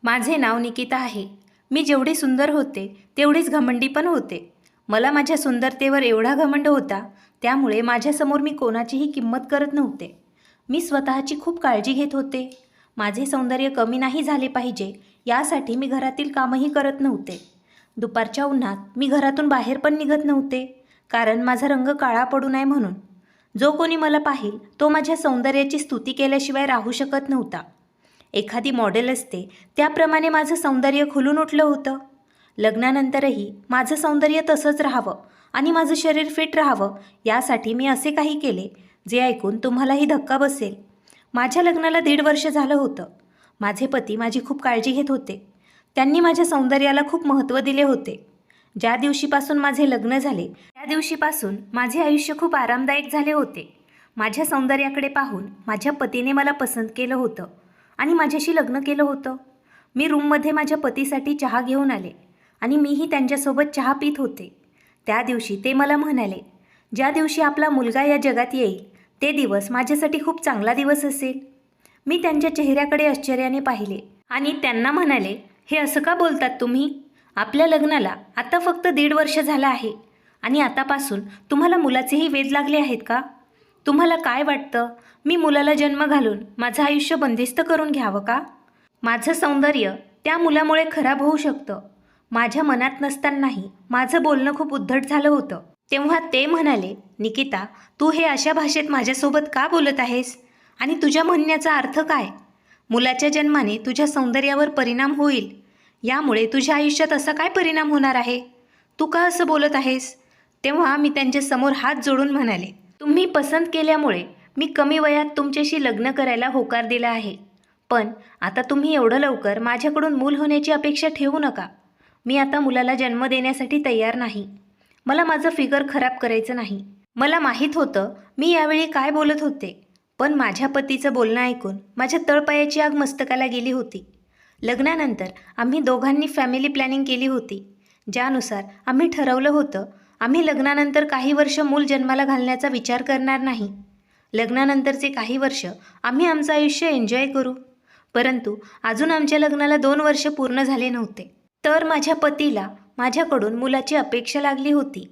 माझे नाव निकिता आहे. मी जेवढी सुंदर होते तेवढीच घमंडी पण होते. मला माझ्या सुंदरतेवर एवढा घमंड होता, त्यामुळे माझ्यासमोर मी कोणाचीही किंमत करत नव्हते. मी स्वतःची खूप काळजी घेत होते. माझे सौंदर्य कमी नाही झाले पाहिजे यासाठी मी घरातील कामही करत नव्हते. दुपारच्या उन्हात मी घरातून बाहेर पण निघत नव्हते, कारण माझा रंग काळा पडू नये म्हणून. जो कोणी मला पाहिल तो माझ्या सौंदर्याची स्तुती केल्याशिवाय राहू शकत नव्हता. एखादी मॉडेल असते त्याप्रमाणे माझं सौंदर्य खुलून उठलं होतं. लग्नानंतरही माझं सौंदर्य तसंच राहावं आणि माझं शरीर फिट राहावं यासाठी मी असे काही केले जे ऐकून तुम्हालाही धक्का बसेल. माझ्या लग्नाला 1.5 वर्ष झालं होतं. माझे पती माझी खूप काळजी घेत होते. त्यांनी माझ्या सौंदर्याला खूप महत्त्व दिले होते. ज्या दिवशीपासून माझे लग्न झाले त्या दिवशीपासून माझे आयुष्य खूप आरामदायक झाले होते. माझ्या सौंदर्याकडे पाहून माझ्या पतीने मला पसंत केलं होतं आणि माझ्याशी लग्न केलं होतं. मी रूममध्ये माझ्या पतीसाठी चहा घेऊन आले आणि मीही त्यांच्यासोबत चहा पीत होते. त्या दिवशी ते मला म्हणाले, ज्या दिवशी आपला मुलगा या जगात येईल ते दिवस माझ्यासाठी खूप चांगला दिवस असेल. मी त्यांच्या चेहऱ्याकडे आश्चर्याने पाहिले आणि त्यांना म्हणाले, हे असं का बोलतात तुम्ही? आपल्या लग्नाला आता फक्त 1.5 वर्ष झालं आहे आणि आतापासून तुम्हाला मुलाचेही वेध लागले आहेत का? तुम्हाला काय वाटतं, मी मुलाला जन्म घालून माझं आयुष्य बंदिस्त करून घ्यावं का? माझं सौंदर्य त्या मुलामुळे खराब होऊ शकतं. माझ्या मनात नसतानाही माझं बोलणं खूप उद्धट झालं होतं. तेव्हा ते म्हणाले, निकिता, तू हे अशा भाषेत माझ्यासोबत का बोलत आहेस आणि तुझ्या म्हणण्याचा अर्थ काय? मुलाच्या जन्माने तुझ्या सौंदर्यावर परिणाम होईल. यामुळे तुझ्या आयुष्यात असा काय परिणाम होणार आहे? तू का असं बोलत आहेस? तेव्हा मी त्यांच्यासमोर हात जोडून म्हणाले, तुम्ही पसंत केल्यामुळे मी कमी वयात तुमच्याशी लग्न करायला होकार दिला आहे. पण आता तुम्ही एवढं लवकर माझ्याकडून मूल होण्याची अपेक्षा ठेवू नका. मी आता मुलाला जन्म देण्यासाठी तयार नाही. मला माझं फिगर खराब करायचं नाही. मला माहीत होतं मी यावेळी काय बोलत होते, पण माझ्या पतीचं बोलणं ऐकून माझ्या तळपायाची आग मस्तकाला गेली होती. लग्नानंतर आम्ही दोघांनी फॅमिली प्लॅनिंग केली होती, ज्यानुसार आम्ही ठरवलं होतं आम्ही लग्नानंतर काही वर्ष मूल जन्माला घालण्याचा विचार करणार नाही. लग्नानंतरचे काही वर्ष आम्ही आमचं आयुष्य एन्जॉय करू. परंतु अजून आमच्या लग्नाला 2 वर्ष पूर्ण झाले नव्हते, तर माझ्या पतीला माझ्याकडून मुलाची अपेक्षा लागली होती.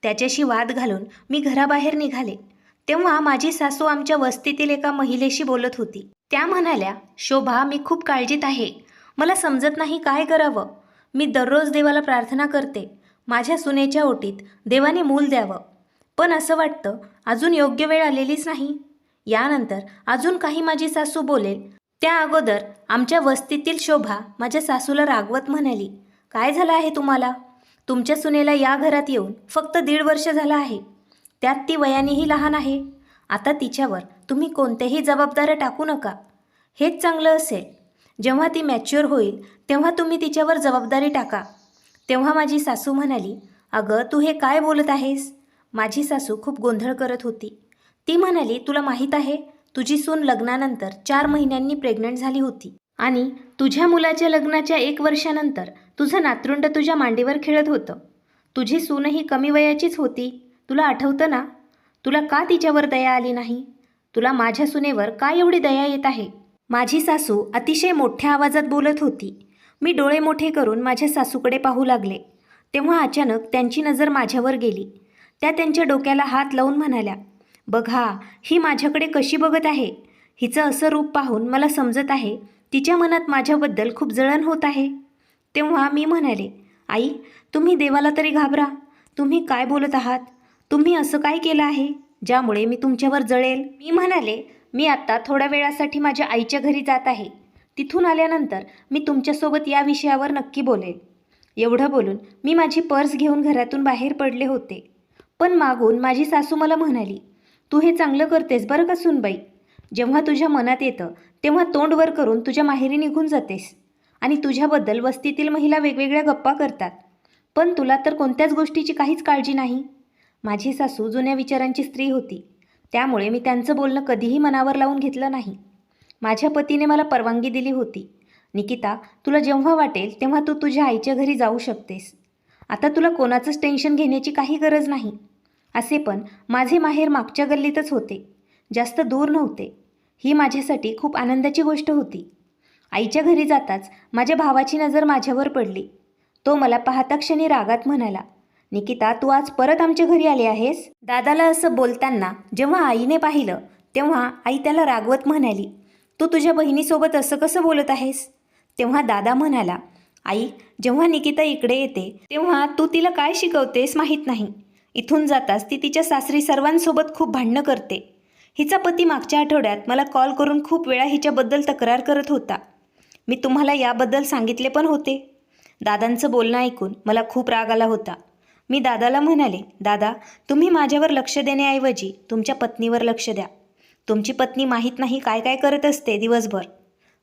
त्याच्याशी वाद घालून मी घराबाहेर निघाले. तेव्हा माझी सासू आमच्या वस्तीतील एका महिलेशी बोलत होती. त्या म्हणाल्या, शोभा, मी खूप काळजीत आहे. मला समजत नाही काय करावं. मी दररोज देवाला प्रार्थना करते, माझ्या सुनेच्या ओटीत देवाने मूल द्यावं. पण असं वाटतं अजून योग्य वेळ आलेलीच नाही. यानंतर अजून काही माझी सासू बोलेल त्या अगोदर आमच्या वस्तीतील शोभा माझ्या सासूला रागवत म्हणाली, काय झालं आहे तुम्हाला? तुमच्या सुनेला या घरात येऊन फक्त 1.5 वर्ष झालं आहे. त्यात ती वयानेही लहान आहे. आता तिच्यावर तुम्ही कोणत्याही जबाबदाऱ्या टाकू नका. हेच चांगलं असेल. जेव्हा ती मॅच्युअर होईल तेव्हा तुम्ही तिच्यावर जबाबदारी टाका. तेव्हा माझी सासू म्हणाली, अगं, तू हे काय बोलत आहेस? माझी सासू खूप गोंधळ करत होती. ती म्हणाली, तुला माहीत आहे, तुझी सून लग्नानंतर 4 महिन्यांनी प्रेग्नंट झाली होती आणि तुझ्या मुलाच्या लग्नाच्या 1 वर्षानंतर तुझं नातरुंड तुझ्या मांडीवर खेळत होतं. तुझी सूनही कमी वयाचीच होती. तुला आठवतं ना? तुला का तिच्यावर दया आली नाही? तुला माझ्या सुनेवर का एवढी दया येत आहे? माझी सासू अतिशय मोठ्या आवाजात बोलत होती. मी डोळे मोठे करून माझ्या सासूकडे पाहू लागले. तेव्हा अचानक त्यांची नजर माझ्यावर गेली. त्या त्यांच्या डोक्याला हात लावून म्हणाल्या, बघा, ही माझ्याकडे कशी बघत आहे. हिचं असं रूप पाहून मला समजत आहे तिच्या मनात माझ्याबद्दल खूप जळण होत आहे. तेव्हा मी म्हणाले, आई, तुम्ही देवाला तरी घाबरा. तुम्ही काय बोलत आहात? तुम्ही असं काय केलं आहे ज्यामुळे मी तुमच्यावर जळेल? मी म्हणाले, मी आत्ता थोड्या वेळासाठी माझ्या आईच्या घरी जात आहे. तिथून आल्यानंतर मी तुमच्यासोबत या विषयावर नक्की बोलेल. एवढं बोलून मी माझी पर्स घेऊन घरातून बाहेर पडले होते. पण मागून माझी सासू मला म्हणाली, तू हे चांगलं करतेस बरं का सूनबाई. जेव्हा तुझ्या मनात येतं तेव्हा तोंड वर करून तुझ्या माहेरी निघून जातेस आणि तुझ्याबद्दल वस्तीतील महिला वेगवेगळ्या गप्पा करतात, पण तुला तर कोणत्याच गोष्टीची काहीच काळजी नाही. माझी सासू जुन्या विचारांची स्त्री होती, त्यामुळे मी त्यांचं बोलणं कधीही मनावर लावून घेतलं नाही. माझ्या पतीने मला परवानगी दिली होती. निकिता, तुला जेव्हा वाटेल तेव्हा तू तुझ्या आईच्या घरी जाऊ शकतेस. आता तुला कोणाचंच टेन्शन घेण्याची काही गरज नाही. असे पण माझे माहेर मागच्या गल्लीतच होते, जास्त दूर नव्हते. ही माझ्यासाठी खूप आनंदाची गोष्ट होती. आईच्या घरी जाताच माझ्या भावाची नजर माझ्यावर पडली. तो मला पाहता क्षणी रागात म्हणाला, निकिता, तू आज परत आमच्या घरी आली आहेस? दादाला असं बोलताना जेव्हा आईने पाहिलं तेव्हा आई त्याला रागवत म्हणाली, तू तुझ्या बहिणीसोबत असं कसं बोलत आहेस? तेव्हा दादा म्हणाला, आई, जेव्हा निकिता इकडे येते तेव्हा तू तिला काय शिकवतेस माहीत नाही. इथून जाताच ती तिच्या सासरी सर्वांसोबत खूप भांडणं करते. हिचा पती मागच्या आठवड्यात मला कॉल करून खूप वेळा हिच्याबद्दल तक्रार करत होता. मी तुम्हाला याबद्दल सांगितले पण होते. दादांचं बोलणं ऐकून मला खूप राग आला होता. मी दादाला म्हणाले, दादा, तुम्ही माझ्यावर लक्ष देण्याऐवजी तुमच्या पत्नीवर लक्ष द्या. तुमची पत्नी माहीत नाही काय काय करत असते दिवसभर.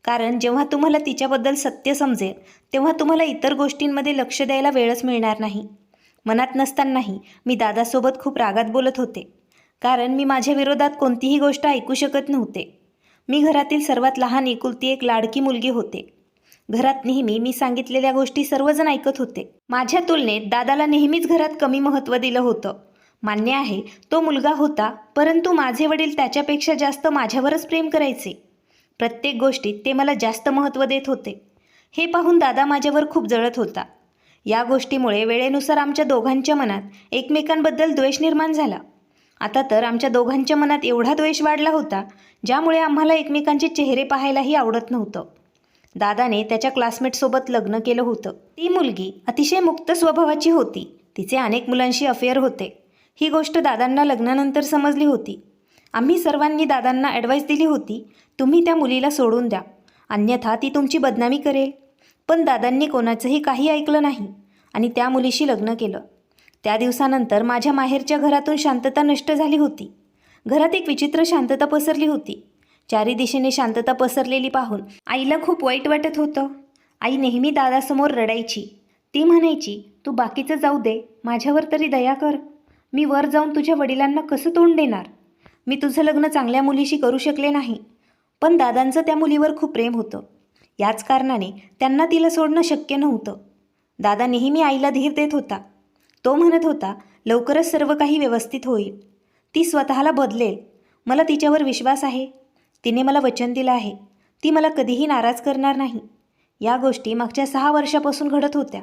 कारण जेव्हा तुम्हाला तिच्याबद्दल सत्य समजेल तेव्हा तुम्हाला इतर गोष्टींमध्ये लक्ष द्यायला वेळच मिळणार नाही. मनात नसतानाही मी दादासोबत खूप रागात बोलत होते. कारण मी माझ्या विरोधात कोणतीही गोष्ट ऐकू शकत नव्हते. मी घरातील सर्वात लहान एकुलती एक लाडकी मुलगी होते. घरात नेहमी मी सांगितलेल्या गोष्टी सर्वजण ऐकत होते. माझ्या तुलनेत दादाला नेहमीच घरात कमी महत्त्व दिलं होतं. मान्य आहे, तो मुलगा होता, परंतु माझे वडील त्याच्यापेक्षा जास्त माझ्यावरच प्रेम करायचे. प्रत्येक गोष्टीत ते मला जास्त महत्त्व देत होते. हे पाहून दादा माझ्यावर खूप जळत होता. या गोष्टीमुळे वेळेनुसार आमच्या दोघांच्या मनात एकमेकांबद्दल द्वेष निर्माण झाला. आता तर आमच्या दोघांच्या मनात एवढा द्वेष वाढला होता, ज्यामुळे आम्हाला एकमेकांचे चेहरे पाहायलाही आवडत नव्हतं. दादाने त्याच्या क्लासमेटसोबत लग्न केलं होतं. ती मुलगी अतिशय मुक्त स्वभावाची होती. तिचे अनेक मुलांशी अफेअर होते. ही गोष्ट दादांना लग्नानंतर समजली होती. आम्ही सर्वांनी दादांना ॲडवाईस दिली होती, तुम्ही त्या मुलीला सोडून द्या, अन्यथा ती तुमची बदनामी करेल. पण दादांनी कोणाचंही काही ऐकलं नाही आणि त्या मुलीशी लग्न केलं. त्या दिवसानंतर माझ्या माहेरच्या घरातून शांतता नष्ट झाली होती. घरात एक विचित्र शांतता पसरली होती. चारी दिशेने शांतता पसरलेली पाहून आईला खूप वाईट वाटत होतं. आई नेहमी दादासमोर रडायची. ती म्हणायची, तू बाकीचं जाऊ दे, माझ्यावर तरी दया कर. मी वर जाऊन तुझ्या वडिलांना कसं तोंड देणार? मी तुझं लग्न चांगल्या मुलीशी करू शकले नाही. पण दादांचं त्या मुलीवर खूप प्रेम होतं. याच कारणाने त्यांना तिला सोडणं शक्य नव्हतं. दादा नेहमी आईला धीर देत होता. तो म्हणत होता, लवकरच सर्व काही व्यवस्थित होईल. ती स्वतःला बदलेल. मला तिच्यावर विश्वास आहे. तिने मला वचन दिलं आहे. ती मला कधीही नाराज करणार नाही. या गोष्टी मागच्या 6 वर्षापासून घडत होत्या.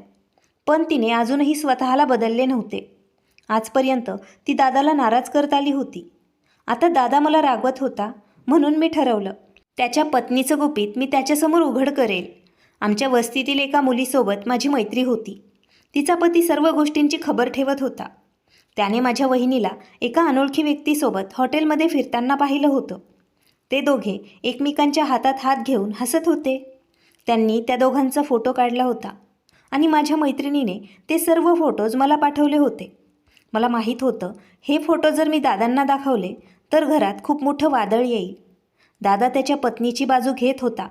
पण तिने अजूनही स्वतःला बदलले नव्हते. आजपर्यंत ती दादाला नाराज करत आली होती. आता दादा मला रागवत होता, म्हणून मी ठरवलं, त्याच्या पत्नीचं गुपित मी त्याच्यासमोर उघड करेल. आमच्या वस्तीतील एका मुलीसोबत माझी मैत्री होती. तिचा पती सर्व गोष्टींची खबर ठेवत होता. त्याने माझ्या वहिनीला एका अनोळखी व्यक्तीसोबत हॉटेलमध्ये फिरताना पाहिलं होतं. ते दोघे एकमेकांच्या हातात हात घेऊन हसत होते. त्यांनी त्या दोघांचा फोटो काढला होता आणि माझ्या मैत्रिणीने ते सर्व फोटोज मला पाठवले होते. मला माहीत होतं, हे फोटो जर मी दादांना दाखवले तर घरात खूप मोठं वादळ येईल. दादा त्याच्या पत्नीची बाजू घेत होता.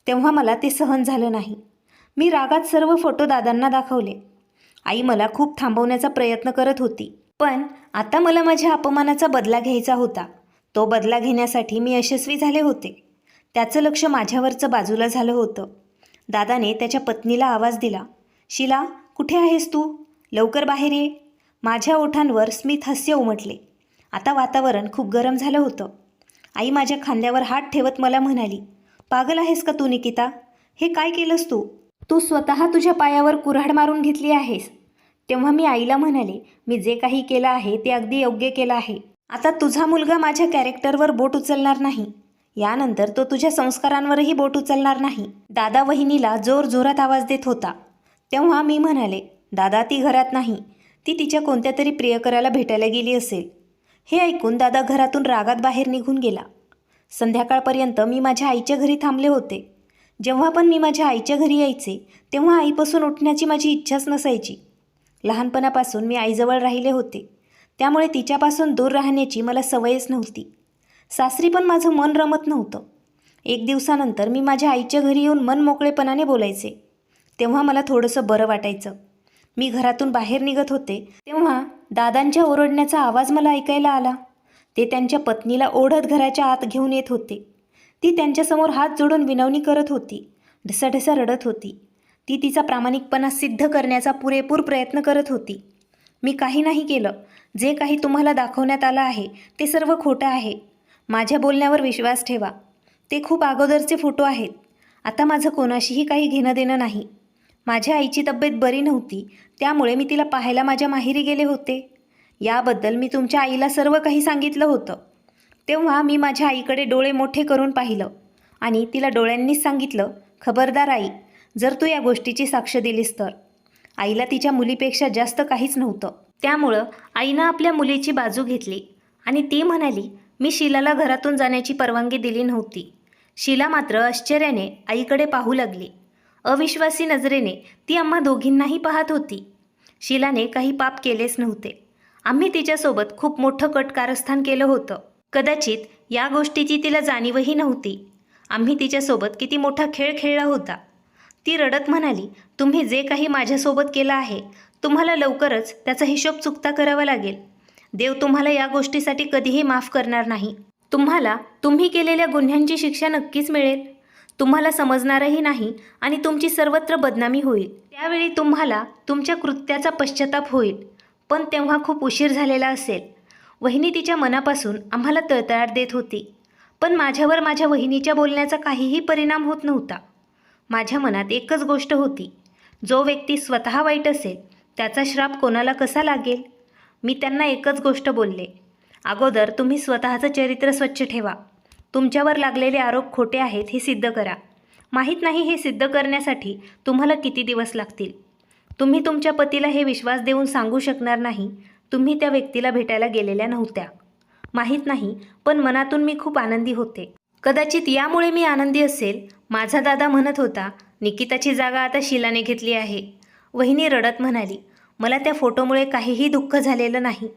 तेव्हा मला ते सहन झालं नाही. मी रागात सर्व फोटो दादांना दाखवले. आई मला खूप थांबवण्याचा प्रयत्न करत होती. पण आता मला माझ्या अपमानाचा बदला घ्यायचा होता. तो बदला घेण्यासाठी मी यशस्वी झाले होते. त्याचं लक्ष माझ्यावरचं बाजूला झालं होतं. दादाने त्याच्या पत्नीला आवाज दिला, शीला, कुठे आहेस तू? लवकर बाहेर ये. माझ्या ओठांवर स्मित हास्य उमटले. आता वातावरण खूप गरम झालं होतं. आई माझ्या खांद्यावर हात ठेवत मला म्हणाली, पागल आहेस का तू निकिता? हे काय केलंस तू? तू स्वतः तुझ्या पायावर कुऱ्हाड मारून घेतली आहेस. तेव्हा मी आईला म्हणाले, मी जे काही केलं आहे ते अगदी योग्य केलं आहे. आता तुझा मुलगा माझ्या कॅरेक्टरवर बोट उचलणार नाही. यानंतर तो तुझ्या संस्कारांवरही बोट उचलणार नाही. दादा वहिनीला जोर जोरात आवाज देत होता. तेव्हा मी म्हणाले, दादा, ती घरात नाही. ती तिच्या कोणत्या तरी प्रियकराला भेटायला गेली असेल. हे ऐकून दादा घरातून रागात बाहेर निघून गेला. संध्याकाळपर्यंत मी माझ्या आईच्या घरी थांबले होते. जेव्हा पण मी माझ्या आईच्या घरी यायचे तेव्हा आईपासून उठण्याची माझी इच्छाच नसायची. लहानपणापासून मी आईजवळ राहिले होते, त्यामुळे तिच्यापासून दूर राहण्याची मला सवयच नव्हती. सासरी पण माझं मन रमत नव्हतं. एक दिवसानंतर मी माझ्या आईच्या घरी येऊन मन मोकळेपणाने बोलायचे. तेव्हा मला थोडंसं बरं वाटायचं. मी घरातून बाहेर निघत होते तेव्हा दादांच्या ओरडण्याचा आवाज मला ऐकायला आला. ते त्यांच्या पत्नीला ओढत घराच्या आत घेऊन येत होते. ती त्यांच्यासमोर हात जोडून विनवणी करत होती. ढसाढसा रडत होती. ती तिचा प्रामाणिकपणा सिद्ध करण्याचा पुरेपूर प्रयत्न करत होती. मी काही नाही केलं. जे काही तुम्हाला दाखवण्यात आलं आहे ते सर्व खोटं आहे. माझ्या बोलण्यावर विश्वास ठेवा. ते खूप अगोदरचे फोटो आहेत. आता माझं कोणाशीही काही घेणं देणं नाही. माझ्या आईची तब्येत बरी नव्हती, त्यामुळे मी तिला पाहायला माझ्या माहेरी गेले होते. याबद्दल मी तुमच्या आईला सर्व काही सांगितलं होतं. तेव्हा मी माझ्या आईकडे डोळे मोठे करून पाहिलं आणि तिला डोळ्यांनीच सांगितलं, खबरदार आई, जर तू या गोष्टीची साक्ष दिलीस तर. आईला तिच्या मुलीपेक्षा जास्त काहीच नव्हतं. त्यामुळं आईनं आपल्या मुलीची बाजू घेतली आणि ती म्हणाली, मी शीलाला घरातून जाण्याची परवानगी दिली नव्हती. शीला मात्र आश्चर्याने आईकडे पाहू लागली. अविश्वासी नजरेने ती आम्हा दोघींनाही पाहत होती. शीलाने काही पाप केलेच नव्हते. आम्ही तिच्यासोबत खूप मोठं कट कारस्थान केलं होतं. कदाचित या गोष्टीची तिला जाणीवही नव्हती. आम्ही तिच्यासोबत किती मोठा खेळ खेळला होता. ती रडत म्हणाली, तुम्ही जे काही माझ्यासोबत केलं आहे, तुम्हाला लवकरच त्याचा हिशोब चुकता करावा लागेल. देव तुम्हाला या गोष्टीसाठी कधीही माफ करणार नाही. तुम्हाला तुम्ही केलेल्या गुन्ह्यांची शिक्षा नक्कीच मिळेल. तुम्हाला समजणारही नाही आणि तुमची सर्वत्र बदनामी होईल. त्यावेळी तुम्हाला तुमच्या कृत्याचा पश्चाताप होईल, पण तेव्हा खूप उशीर झालेला असेल. वहिनी तिच्या मनापासून आम्हाला तळतळाट देत होती, पण माझ्यावर माझ्या वहिनीच्या बोलण्याचा काहीही परिणाम होत नव्हता. माझ्या मनात एकच गोष्ट होती, जो व्यक्ती स्वतः वाईट असेल त्याचा श्राप कोणाला कसा लागेल. मी त्यांना एकच गोष्ट बोलले, अगोदर तुम्ही स्वतःचं चरित्र स्वच्छ ठेवा. तुमच्यावर लागलेले आरोप खोटे आहेत हे सिद्ध करा. माहीत नाही हे सिद्ध करण्यासाठी तुम्हाला किती दिवस लागतील. तुम्ही तुमच्या पतीला हे विश्वास देऊन सांगू शकणार नाही, तुम्ही त्या व्यक्तीला भेटायला गेलेल्या नव्हत्या. माहीत नाही, पण मनातून मी खूप आनंदी होते. कदाचित यामुळे मी आनंदी असेल. माझा दादा म्हणत होता, निकिताची जागा आता शीलाने घेतली आहे. वहिनी रडत म्हणाली, मला त्या फोटोमुळे काहीही दुःख झालेलं नाही.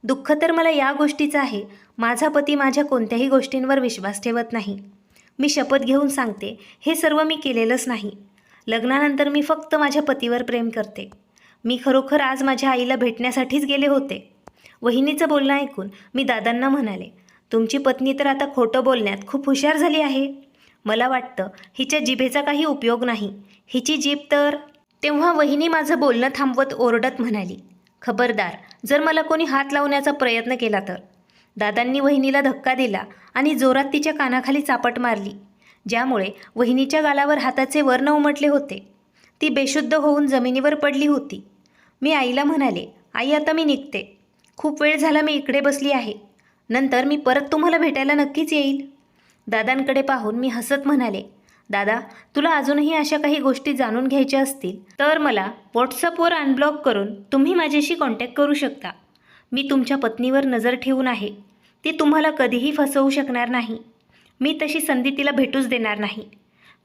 दुःख तर मला या गोष्टीचं आहे, माझा पती माझ्या कोणत्याही गोष्टींवर विश्वास ठेवत नाही. मी शपथ घेऊन सांगते, हे सर्व मी केलेलंच नाही. लग्नानंतर मी फक्त माझ्या पतीवर प्रेम करते. मी खरोखर आज माझ्या आईला भेटण्यासाठीच गेले होते. वहिनीचं बोलणं ऐकून मी दादांना म्हणाले, तुमची पत्नी तर आता खोटं बोलण्यात खूप हुशार झाली आहे. मला वाटतं हिच्या जिभेचा काही उपयोग नाही. हिची जीभ तर... तेव्हा वहिनी माझं बोलणं थांबवत ओरडत म्हणाली, खबरदार, जर मला कोणी हात लावण्याचा प्रयत्न केला तर. दादांनी वहिनीला धक्का दिला आणि जोरात तिच्या कानाखाली चापट मारली, ज्यामुळे वहिनीच्या गालावर हाताचे वर्ण उमटले होते. ती बेशुद्ध होऊन जमिनीवर पडली होती. मी आईला म्हणाले, आई, आता मी निघते. खूप वेळ झाला मी इकडे बसली आहे. नंतर मी परत तुम्हाला भेटायला नक्कीच येईल. दादांकडे पाहून मी हसत म्हणाले, दादा, तुला अजूनही अशा काही गोष्टी जाणून घ्यायच्या असतील तर मला व्हॉट्सअपवर अनब्लॉक करून तुम्ही माझ्याशी कॉन्टॅक्ट करू शकता. मी तुमच्या पत्नीवर नजर ठेवून आहे. ती तुम्हाला कधीही फसवू शकणार नाही. मी तशी संधी तिला भेटूच देणार नाही.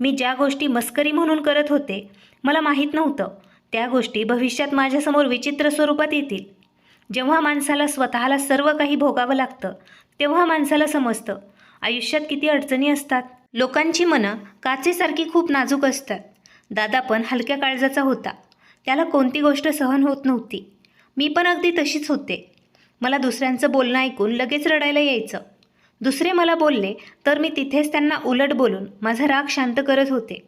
मी ज्या गोष्टी मस्करी म्हणून करत होते, मला माहीत नव्हतं त्या गोष्टी भविष्यात माझ्यासमोर विचित्र स्वरूपात येतील. जेव्हा माणसाला स्वतःला सर्व काही भोगावं लागतं, तेव्हा माणसाला समजतं आयुष्यात किती अडचणी असतात. लोकांची मनं काचेसारखी खूप नाजूक असतात. दादा पण हलक्या काळजाचा होता. त्याला कोणती गोष्ट सहन होत नव्हती. मी पण अगदी तशीच होते. मला दुसऱ्यांचं बोलणं ऐकून लगेच रडायला यायचं. दुसरे मला बोलले तर मी तिथेच त्यांना उलट बोलून माझा राग शांत करत होते.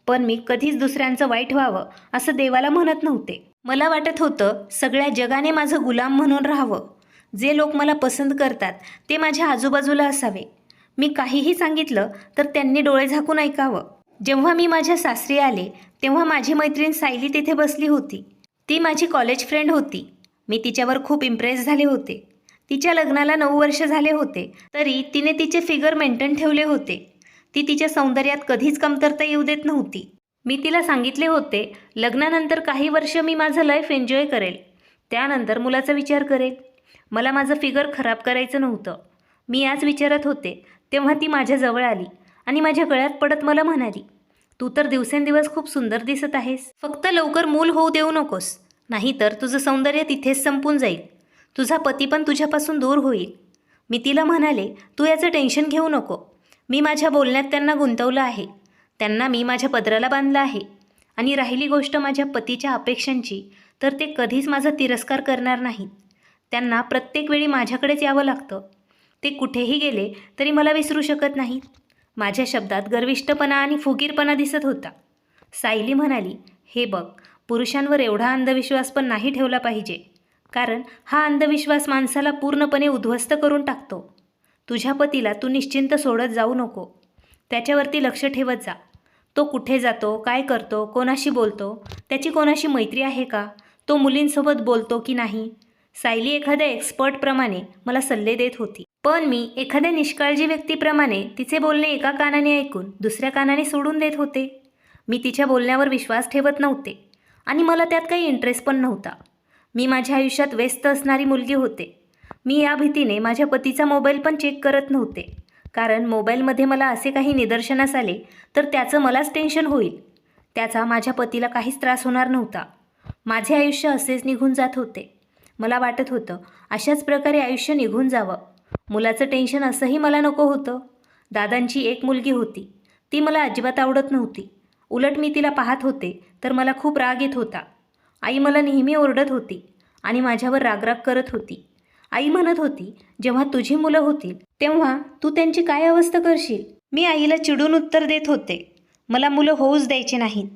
पण मी कधीच दुसऱ्यांचं वाईट व्हावं असं देवाला म्हणत नव्हते. मला वाटत होतं सगळ्या जगाने माझं गुलाम म्हणून राहावं. जे लोक मला पसंत करतात ते माझ्या आजूबाजूला असावे. मी काहीही सांगितलं तर त्यांनी डोळे झाकून ऐकावं. जेव्हा मी माझ्या सासरी आले तेव्हा माझी मैत्रीण सायली तिथे बसली होती. ती माझी कॉलेज फ्रेंड होती. मी तिच्यावर खूप इम्प्रेस झाले होते. तिच्या लग्नाला 9 वर्ष झाले होते, तरी तिने तिचे फिगर मेंटेन ठेवले होते. ती तिच्या सौंदर्यात कधीच कमतरता येऊ देत नव्हती. मी तिला सांगितले होते, लग्नानंतर काही वर्ष मी माझं लाईफ एन्जॉय करेल, त्यानंतर मुलाचा विचार करेल. मला माझं फिगर खराब करायचं नव्हतं. मी याच विचारात होते तेव्हा ती माझ्याजवळ आली आणि माझ्या गळ्यात पडत मला म्हणाली, तू तर दिवसेंदिवस खूप सुंदर दिसत आहेस. फक्त लवकर मूल होऊ देऊ नकोस, नाहीतर तुझं सौंदर्य तिथेच संपून जाईल. तुझा पती पण तुझ्यापासून दूर होईल. मी तिला म्हणाले, तू याचं टेन्शन घेऊ नको. मी माझ्या बोलण्यात त्यांना गुंतवलं आहे. त्यांना मी माझ्या पदराला बांधलं आहे. आणि राहिली गोष्ट माझ्या पतीच्या अपेक्षांची, तर ते कधीच माझा तिरस्कार करणार नाहीत. त्यांना प्रत्येक वेळी माझ्याकडेच यावं लागतं. ते कुठेही गेले तरी मला विसरू शकत नाहीत. माझ्या शब्दात गर्विष्ठपणा आणि फुगीरपणा दिसत होता. सायली म्हणाली, हे बघ, पुरुषांवर एवढा अंधविश्वास पण नाही ठेवला पाहिजे, कारण हा अंधविश्वास माणसाला पूर्णपणे उद्ध्वस्त करून टाकतो. तुझ्या पतीला तू निश्चिंत सोडत जाऊ नको. त्याच्यावरती लक्ष ठेवत जा. तो कुठे जातो, काय करतो, कोणाशी बोलतो, त्याची कोणाशी मैत्री आहे का, तो मुलींसोबत बोलतो की नाही. सायली एखाद्या एक्सपर्टप्रमाणे मला सल्ले देत होती, पण मी एखाद्या निष्काळजी व्यक्तीप्रमाणे तिचे बोलणे एका कानाने ऐकून दुसऱ्या कानाने सोडून देत होते. मी तिच्या बोलण्यावर विश्वास ठेवत नव्हते आणि मला त्यात काही इंटरेस्ट पण नव्हता. मी माझ्या आयुष्यात व्यस्त असणारी मुलगी होते. मी या भीतीने माझ्या पतीचा मोबाईल पण चेक करत नव्हते, कारण मोबाईलमध्ये मला असे काही निदर्शनास आले तर त्याचं मलाच टेन्शन होईल. त्याचा माझ्या पतीला काहीच त्रास होणार नव्हता. माझे आयुष्य असेच निघून जात होते. मला वाटत होतं अशाच प्रकारे आयुष्य निघून जावं. मुलाचं टेन्शन असंही मला नको होतं. दादांची एक मुलगी होती, ती मला अजिबात आवडत नव्हती. उलट मी तिला पाहत होते तर मला खूप राग येत होता. आई मला नेहमी ओरडत होती आणि माझ्यावर रागराग करत होती. आई म्हणत होती, जेव्हा तुझी मुलं होतील तेव्हा तू त्यांची काय अवस्था करशील. मी आईला चिडून उत्तर देत होते, मला मुलं होऊच द्यायची नाहीत.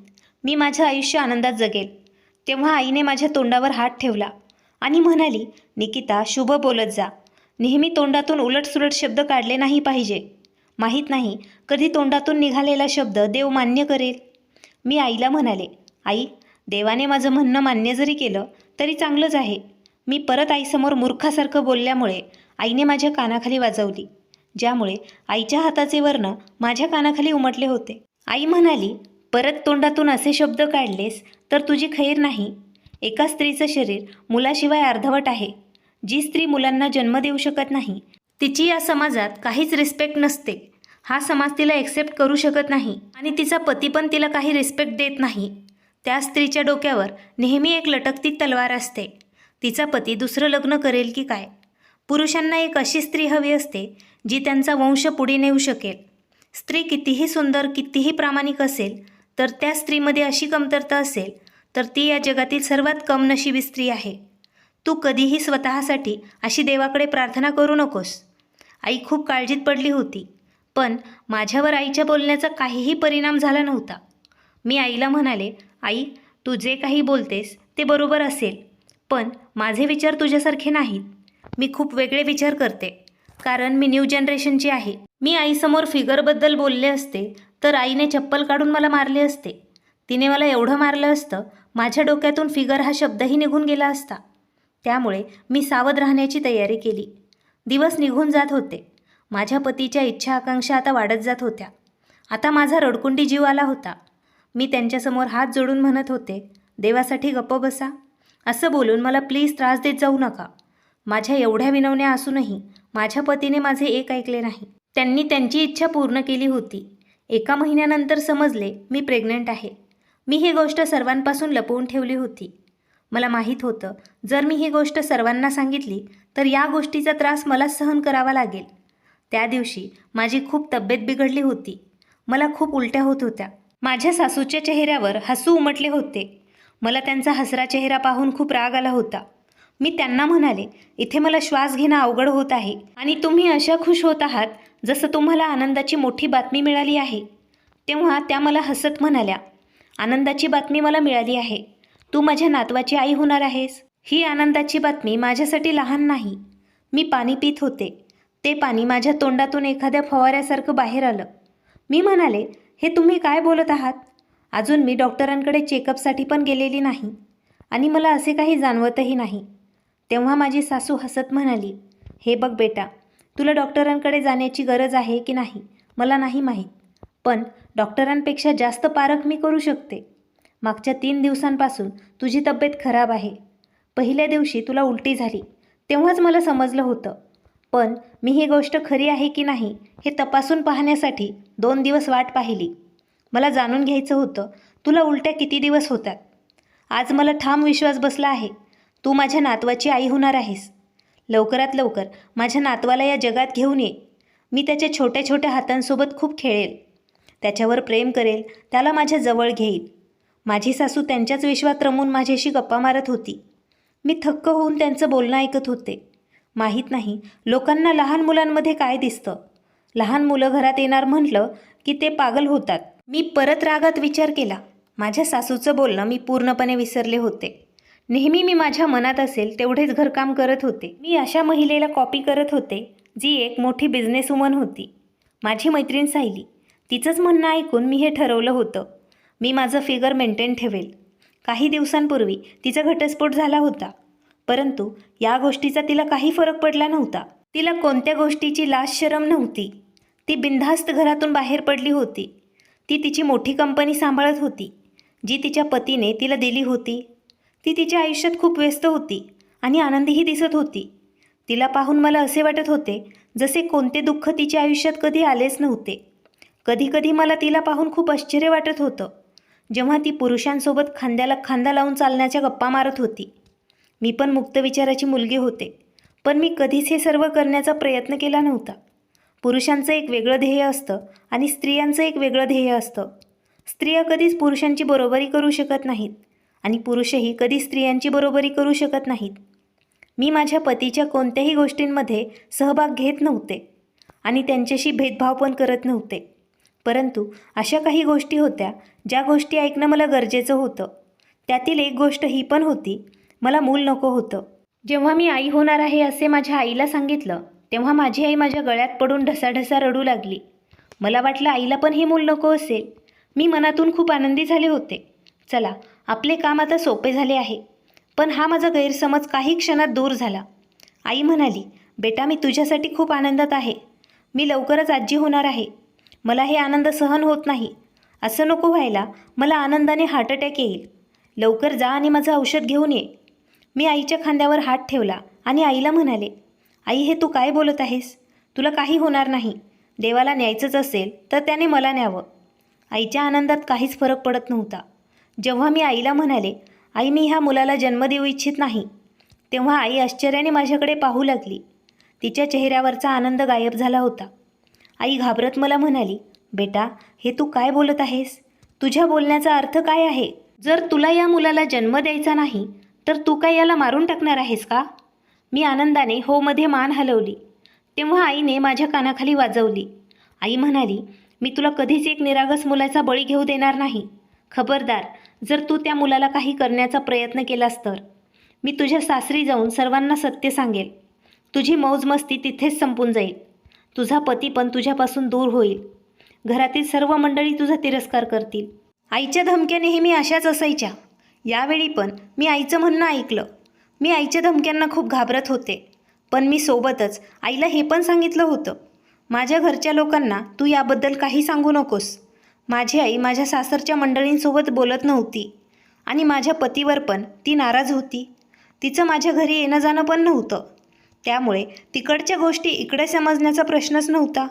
मी माझं आयुष्य आनंदात जगेल. तेव्हा आईने माझ्या तोंडावर हात ठेवला आणि म्हणाली, निकिता, शुभ बोलत जा. नेहमी तोंडातून उलटसुलट शब्द काढले नाही पाहिजे. माहीत नाही कधी तोंडातून निघालेला शब्द देव मान्य करेल. मी आईला म्हणाले, आई, देवाने माझं म्हणणं मान्य जरी केलं तरी चांगलंच आहे. मी परत आईसमोर मूर्खासारखं बोलल्यामुळे आईने माझ्या कानाखाली वाजवली, ज्यामुळे आईच्या हाताचे वर्ण माझ्या कानाखाली उमटले होते. आई म्हणाली, परत तोंडातून असे शब्द काढलेस तर तुझी खैर नाही. एका स्त्रीचं शरीर मुलाशिवाय अर्धवट आहे. जी स्त्री मुलांना जन्म देऊ शकत नाही तिची या समाजात काहीच रिस्पेक्ट नसते. हा समाज तिला एक्सेप्ट करू शकत नाही आणि तिचा पती पण तिला काही रिस्पेक्ट देत नाही. त्या स्त्रीच्या डोक्यावर नेहमी एक लटकती तलवार असते. तिचा पती दुसरं लग्न करेल की काय. पुरुषांना एक अशी स्त्री हवी असते जी त्यांचा वंश पुढे नेऊ शकेल. स्त्री कितीही सुंदर, कितीही प्रामाणिक असेल तर त्या स्त्रीमध्ये अशी कमतरता असेल तर ती या जगातील सर्वात कमनशिबी स्त्री आहे. तू कधीही स्वतःसाठी अशी देवाकडे प्रार्थना करू नकोस. आई खूप काळजीत पडली होती, पण माझ्यावर आईच्या बोलण्याचा काहीही परिणाम झाला नव्हता. मी आईला म्हणाले, आई, तू जे काही बोलतेस ते बरोबर असेल, पण माझे विचार तुझ्यासारखे नाहीत. मी खूप वेगळे विचार करते, कारण मी न्यू जनरेशनची आहे. मी आईसमोर फिगरबद्दल बोलले असते तर आईने चप्पल काढून मला मारले असते. तिने मला एवढं मारलं असतं माझ्या डोक्यातून फिगर हा शब्दही निघून गेला असता. त्यामुळे मी सावध राहण्याची तयारी केली. दिवस निघून जात होते. माझ्या पतीच्या इच्छा आकांक्षा आता वाढत जात होत्या. आता माझा रडकुंडी जीव आला होता. मी त्यांच्यासमोर हात जोडून म्हणत होते, देवासाठी गप्प बसा. असं बोलून मला प्लीज त्रास देत जाऊ नका. माझ्या एवढ्या विनवण्या असूनही माझ्या पतीने माझे एक ऐकले नाही. त्यांनी त्यांची इच्छा पूर्ण केली होती. 1 महिन्यानंतर समजले मी प्रेग्नंट आहे. मी ही गोष्ट सर्वांपासून लपवून ठेवली होती. मला माहीत होतं जर मी ही गोष्ट सर्वांना सांगितली तर या गोष्टीचा त्रास मला सहन करावा लागेल. त्या दिवशी माझी खूप तब्येत बिघडली होती. मला खूप उलट्या होत होत्या. माझ्या सासूच्या चेहऱ्यावर हसू उमटले होते. मला त्यांचा हसरा चेहरा पाहून खूप राग आला होता. मी त्यांना म्हणाले, इथे मला श्वास घेणं अवघड होत आहे आणि तुम्ही अशा खुश होत आहात जसं तुम्हाला आनंदाची मोठी बातमी मिळाली आहे. तेव्हा त्या मला हसत म्हणाल्या, आनंदाची बातमी मला मिळाली आहे. तू माझ्या नातवाची आई होणार आहेस. ही आनंदाची बातमी माझ्यासाठी लहान नाही. मी पाणी पित होते. ते पाणी माझ्या तोंडातून एखाद्या फवाऱ्यासारखं बाहेर आलं. मी म्हणाले, हे तुम्ही काय बोलत आहात? अजून मी डॉक्टरांकडे चेकअपसाठी पण गेलेली नाही आणि मला असे काही जाणवतही नाही. तेव्हा माझी सासू हसत म्हणाली, हे बघ बेटा, तुला डॉक्टरांकडे जाण्याची गरज आहे की नाही मला नाही माहीत, पण डॉक्टरांपेक्षा जास्त पारख मी करू शकते. मागच्या 3 दिवसांपासून तुझी तब्येत खराब आहे. पहिल्या दिवशी तुला उलटी झाली तेव्हाच मला समजलं होतं, पण मी ही गोष्ट खरी आहे की नाही हे तपासून पाहण्यासाठी 2 दिवस वाट पाहिली. मला जाणून घ्यायचं होतं तुला उलट्या किती दिवस होतात. आज मला ठाम विश्वास बसला आहे, तू माझ्या नातवाची आई होणार आहेस. लवकरात लवकर माझ्या नातवाला या जगात घेऊन ये. मी त्याच्या छोट्या छोट्या हातांसोबत खूप खेळेल, त्याच्यावर प्रेम करेल, त्याला माझ्या जवळ घेईल. माझी सासू त्यांच्याच विश्वात रमून माझ्याशी गप्पा मारत होती. मी थक्क होऊन त्यांचं बोलणं ऐकत होते. माहीत नाही लोकांना लहान मुलांमध्ये काय दिसतं. लहान मुलं घरात येणार म्हटलं की ते पागल होतात. मी परत रागात विचार केला. माझ्या सासूचं बोलणं मी पूर्णपणे विसरले होते. नेहमी मी माझ्या मनात असेल तेवढेच घरकाम करत होते. मी अशा महिलेला कॉपी करत होते जी एक मोठी बिझनेसवुमन होती. माझी मैत्रीण सायली. तिचंच म्हणणं ऐकून मी हे ठरवलं होतं. मी माझं फिगर मेंटेन ठेवेल. काही दिवसांपूर्वी तिचा घटस्फोट झाला होता, परंतु या गोष्टीचा तिला काही फरक पडला नव्हता. तिला कोणत्या गोष्टीची लाज शरम नव्हती. ती बिनधास्त घरातून बाहेर पडली होती. ती तिची मोठी कंपनी सांभाळत होती, जी तिच्या पतीने तिला दिली होती. ती तिच्या आयुष्यात खूप व्यस्त होती आणि आनंदीही दिसत होती. तिला पाहून मला असे वाटत होते जसे कोणते दुःख तिच्या आयुष्यात कधी आलेच नव्हते. कधीकधी मला तिला पाहून खूप आश्चर्य वाटत होतं, जेव्हा ती पुरुषांसोबत खांद्याला खांदा लावून चालण्याच्या गप्पा मारत होती. मी पण मुक्त विचाराची मुलगी होते, पण मी कधीच हे सर्व करण्याचा प्रयत्न केला नव्हता. पुरुषांचं एक वेगळं ध्येय असतं आणि स्त्रियांचं एक वेगळं ध्येय असतं. स्त्रिया कधीच पुरुषांची बरोबरी करू शकत नाहीत आणि पुरुषही कधी स्त्रियांची बरोबरी करू शकत नाहीत. मी माझ्या पतीच्या कोणत्याही गोष्टींमध्ये सहभाग घेत नव्हते आणि त्यांच्याशी भेदभाव पण करत नव्हते. परंतु अशा काही गोष्टी होत्या ज्या गोष्टी ऐकणं मला गरजेचं होतं. त्यातील एक गोष्ट ही पण होती, मला मूल नको होतं. जेव्हा मी आई होणार आहे असे माझ्या आईला सांगितलं, तेव्हा माझी आई माझ्या गळ्यात पडून ढसाढसा रडू लागली. मला वाटलं आईला पण हे मूल नको असेल. मी मनातून खूप आनंदी झाले होते. चला, आपले काम आता सोपे झाले आहे. पण हा माझा गैरसमज काही क्षणात दूर झाला. आई म्हणाली, बेटा, मी तुझ्यासाठी खूप आनंदात आहे. मी लवकरच आजी होणार आहे. मला हे आनंद सहन होत नाही. असं नको व्हायला. मला आनंदाने हार्ट अटॅक येईल. लवकर जा आणि माझं औषध घेऊन ये. मी आईच्या खांद्यावर हात ठेवला आणि आईला म्हणाले, आई, हे तू काय बोलत आहेस? तुला काही होणार नाही. देवाला न्यायचंच असेल तर त्याने मला न्यावं. आईच्या आनंदात काहीच फरक पडत नव्हता. जेव्हा मी आईला म्हणाले, आई, मी ह्या मुलाला जन्म देऊ इच्छित नाही, तेव्हा आई आश्चर्याने माझ्याकडे पाहू लागली. तिच्या चेहऱ्यावरचा आनंद गायब झाला होता. आई घाबरत मला म्हणाली, बेटा, हे तू काय बोलत आहेस? तुझ्या बोलण्याचा अर्थ काय आहे? जर तुला या मुलाला जन्म द्यायचा नाही तर तू काय याला मारून टाकणार आहेस का? मी आनंदाने हो मध्ये मान हलवली. तेव्हा आईने माझ्या कानाखाली वाजवली. आई म्हणाली, मी तुला कधीच एक निरागस मुलाचा बळी घेऊ देणार नाही. खबरदार, जर तू त्या मुलाला काही करण्याचा प्रयत्न केलास तर मी तुझ्या सासरी जाऊन सर्वांना सत्य सांगेल. तुझी मौजमस्ती तिथेच संपून जाईल. तुझा पती पण तुझ्यापासून दूर होईल. घरातील सर्व मंडळी तुझा तिरस्कार करतील. आईच्या धमक्या नेहमी अशाच असायच्या. यावेळी पण मी आईचं म्हणणं ऐकलं. मी आईच्या धमक्यांना खूप घाबरत होते, पण मी सोबतच आईला हे पण सांगितलं होतं, माझ्या घरच्या लोकांना तू याबद्दल काही सांगू नकोस. माझी आई माझ्या सासरच्या मंडळींसोबत बोलत नव्हती आणि माझ्या पतीवर पण ती नाराज होती. तिचं माझ्या घरी येणं जाणं पण नव्हतं. त्यामुळे तिकडच्या गोष्टी इकडे समजण्याचा प्रश्नच नव्हता.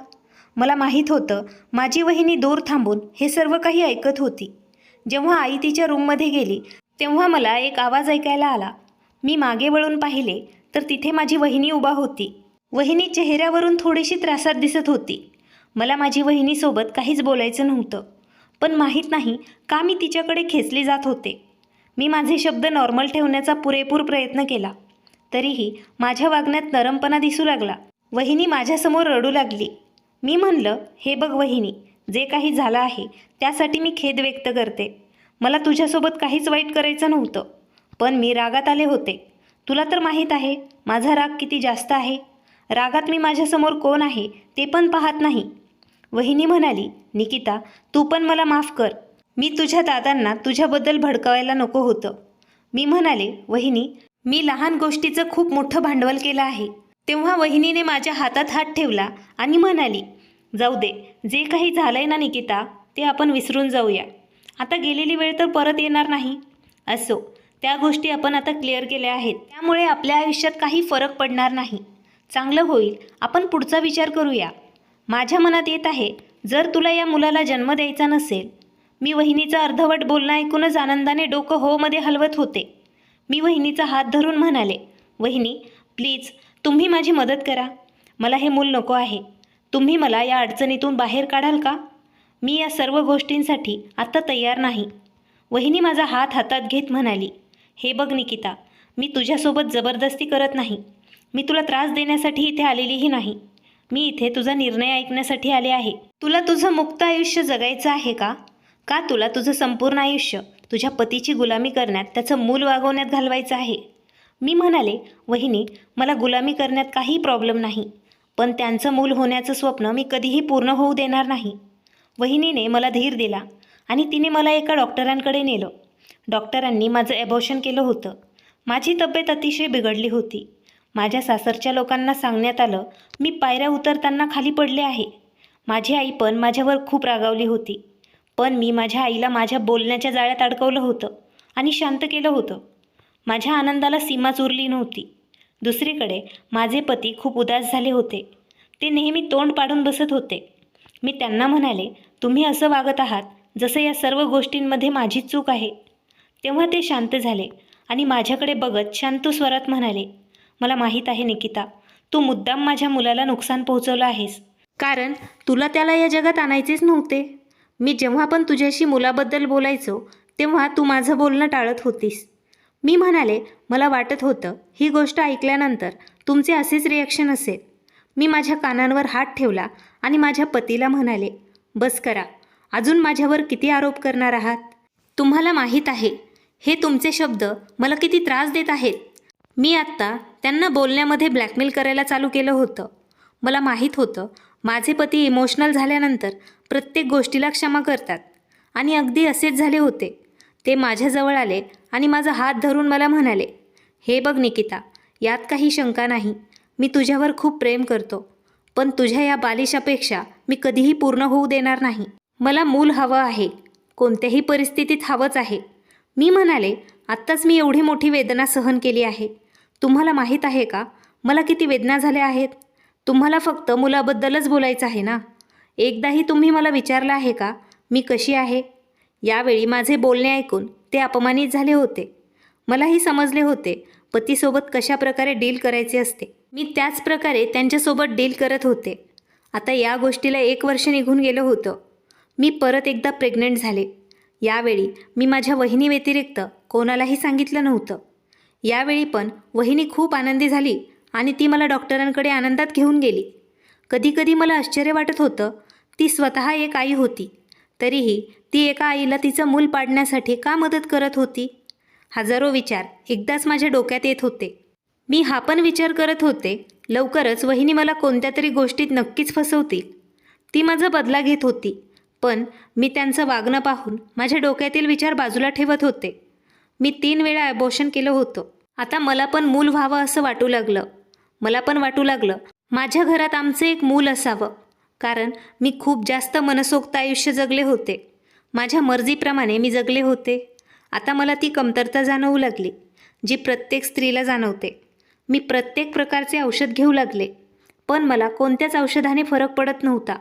मला माहीत होतं माझी वहिनी दूर थांबून हे सर्व काही ऐकत होती. जेव्हा आई तिच्या रूममध्ये गेली तेव्हा मला एक आवाज ऐकायला आला. मी मागे वळून पाहिले तर तिथे माझी वहिनी उभा होती. वहिनी चेहऱ्यावरून थोडीशी त्रासात दिसत होती. मला माझी वहिनीसोबत काहीच बोलायचं नव्हतं, पण माहीत नाही का मी तिच्याकडे खेचले जात होते. मी माझे शब्द नॉर्मल ठेवण्याचा पुरेपूर प्रयत्न केला, तरीही माझ्या वागण्यात नरमपणा दिसू लागला. वहिनी माझ्यासमोर रडू लागली. मी म्हणलं, हे बघ वहिनी, जे काही झालं आहे त्यासाठी मी खेद व्यक्त करते. मला तुझ्यासोबत काहीच वाईट करायचं नव्हतं, पण मी रागात आले होते. तुला तर माहीत आहे माझा राग किती जास्त आहे. रागात मी माझ्यासमोर कोण आहे ते पण पाहत नाही. वहिनी म्हणाली, निकिता, तू पण मला माफ कर. मी तुझ्या दादांना तुझ्याबद्दल भडकवायला नको होतं. मी म्हणाले, वहिनी, मी लहान गोष्टीचं खूप मोठं भांडवल केलं आहे. तेव्हा वहिनीने माझ्या हातात हात ठेवला आणि म्हणाली, जाऊ दे, जे काही झालंय ना निकिता, ते आपण विसरून जाऊया. आता गेलेली वेळ तर परत येणार नाही. असो, त्या गोष्टी आपण आता क्लिअर केल्या आहेत, त्यामुळे आपल्या आयुष्यात काही फरक पडणार नाही. चांगलं होईल, आपण पुढचा विचार करूया. माझ्या मनात येत आहे, जर तुला या मुलाला जन्म द्यायचा नसेल. मी वहिनीचं अर्धवट बोलणं ऐकूनच आनंदाने डोकं हो मध्ये हलवत होते. मी वहिनीचा हात धरून म्हणाले, वहिनी, प्लीज तुम्ही माझी मदत करा. मला हे मूल नको आहे. तुम्ही मला या अडचणीतून बाहेर काढाल का? मी या सर्व गोष्टींसाठी आत्ता तयार नाही. वहिनी माझा हात हातात घेत म्हणाली, हे बघ निकिता, मी तुझ्यासोबत जबरदस्ती करत नाही. मी तुला त्रास देण्यासाठी इथे आलेलीही नाही. मी इथे तुझा निर्णय ऐकण्यासाठी आले आहे. तुला तुझं मुक्त आयुष्य जगायचं आहे का? का तुला तुझं संपूर्ण आयुष्य तुझ्या पतीची गुलामी करण्यात, त्याचं मूल वागवण्यात घालवायचं आहे? मी म्हणाले, वहिनी, मला गुलामी करण्यात काही प्रॉब्लेम नाही, पण त्यांचं मूल होण्याचं स्वप्न मी कधीही पूर्ण होऊ देणार नाही. वहिनीने मला धीर दिला आणि तिने मला एका डॉक्टरांकडे नेलं. डॉक्टरांनी माझं ॲबॉर्शन केलं होतं. माझी तब्येत अतिशय बिघडली होती. माझ्या सासरच्या लोकांना सांगण्यात आलं मी पायऱ्या उतरताना खाली पडले आहे. माझी आई पण माझ्यावर खूप रागावली होती. पण मी माझ्या आईला माझ्या बोलण्याच्या जाळ्यात अडकवलं होतं आणि शांत केलं होतं. माझ्या आनंदाला सीमाच उरली नव्हती. दुसरीकडे माझे पती खूप उदास झाले होते. ते नेहमी तोंड पाडून बसत होते. मी त्यांना म्हणाले, तुम्ही असं वागत आहात जसं या सर्व गोष्टींमध्ये माझीच चूक आहे. तेव्हा ते शांत झाले आणि माझ्याकडे बघत शांत स्वरात म्हणाले, मला माहीत आहे निकिता, तू मुद्दाम माझ्या मुलाला नुकसान पोहोचवलं आहेस. कारण तुला त्याला या जगात आणायचेच नव्हते. मी जेव्हा पण तुझ्याशी मुलाबद्दल बोलायचो तेव्हा तू माझं बोलणं टाळत होतीस. मी म्हणाले, मला वाटत होतं ही गोष्ट ऐकल्यानंतर तुमचे असेच रिॲक्शन असेल. मी माझ्या कानांवर हात ठेवला आणि माझ्या पतीला म्हणाले, बस करा, अजून माझ्यावर किती आरोप करणार आहात? तुम्हाला माहीत आहे हे तुमचे शब्द मला किती त्रास देत आहेत. मी आत्ता त्यांना बोलण्यामध्ये ब्लॅकमेल करायला चालू केलं होतं. मला माहीत होतं माझे पती इमोशनल झाल्यानंतर प्रत्येक गोष्टीला क्षमा करतात आणि अगदी असेच झाले होते. ते माझ्याजवळ आले आणि माझा हात धरून मला म्हणाले, हे बघ निकिता, यात काही शंका नाही, मी तुझ्यावर खूप प्रेम करतो, पण तुझ्या या बालिश अपेक्षा मी कधीही पूर्ण होऊ देणार नाही. मला मूल हवं आहे, कोणत्याही परिस्थितीत हवंच आहे. मी म्हणाले, आत्ताच मी एवढी मोठी वेदना सहन केली आहे. तुम्हाला माहीत आहे का मला किती वेदना झाल्या आहेत? तुम्हाला फक्त मुलाबद्दलच बोलायचं आहे ना? एकदाही तुम्ही मला विचारलं आहे का मी कशी आहे? यावेळी माझे बोलणे ऐकून ते अपमानित झाले होते. मलाही समजले होते पतीसोबत कशा प्रकारे डील करायचे असते. मी त्याच प्रकारे त्यांच्यासोबत डील करत होते. आता या गोष्टीला 1 वर्ष निघून गेलं होतं. मी परत एकदा प्रेग्नंट झाले. यावेळी मी माझ्या वहिनी व्यतिरिक्त कोणालाही सांगितलं नव्हतं. यावेळी पण वहिनी खूप आनंदी झाली आणि ती मला डॉक्टरांकडे आनंदात घेऊन गेली. कधीकधी मला आश्चर्य वाटत होतं, ती स्वतः एक आई होती, तरीही ती एका आईला तिचं मूल पाडण्यासाठी का मदत करत होती? हजारो विचार एकदाच माझ्या डोक्यात येत होते. मी हा पण विचार करत होते, लवकरच वहिनी मला कोणत्या तरी गोष्टीत नक्कीच फसवतील. ती माझा बदला घेत होती. पण मी त्यांचं वागणं पाहून माझ्या डोक्यातील विचार बाजूला ठेवत होते. मी 3 वेळा ॲबॉर्शन केलं होतं. आता मला पण मूल व्हावं असं वाटू लागलं. मला पण वाटू लागलं माझ्या घरात आमचं एक मूल असावं. कारण मी खूप जास्त मनसोक्त आयुष्य जगले होते. माझ्या मर्जीप्रमाणे मी जगले होते. आता मला ती कमतरता जाणवू लागली, जी प्रत्येक स्त्रीला जाणवते. मी प्रत्येक प्रकारचे औषध घेऊ लागले, पण मला कोणत्याच औषधाने फरक पडत नव्हता.